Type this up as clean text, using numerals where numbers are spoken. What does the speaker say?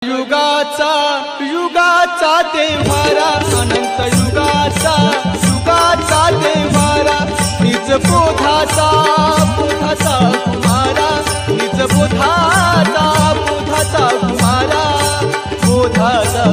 युगाचा युगाचा देव्हारा अनंत युगाचा युगाचा देव्हारा निज बोधाचा बोधाचा कुमारा निज बोधाचा बोधाचा कुमारा बोधाचा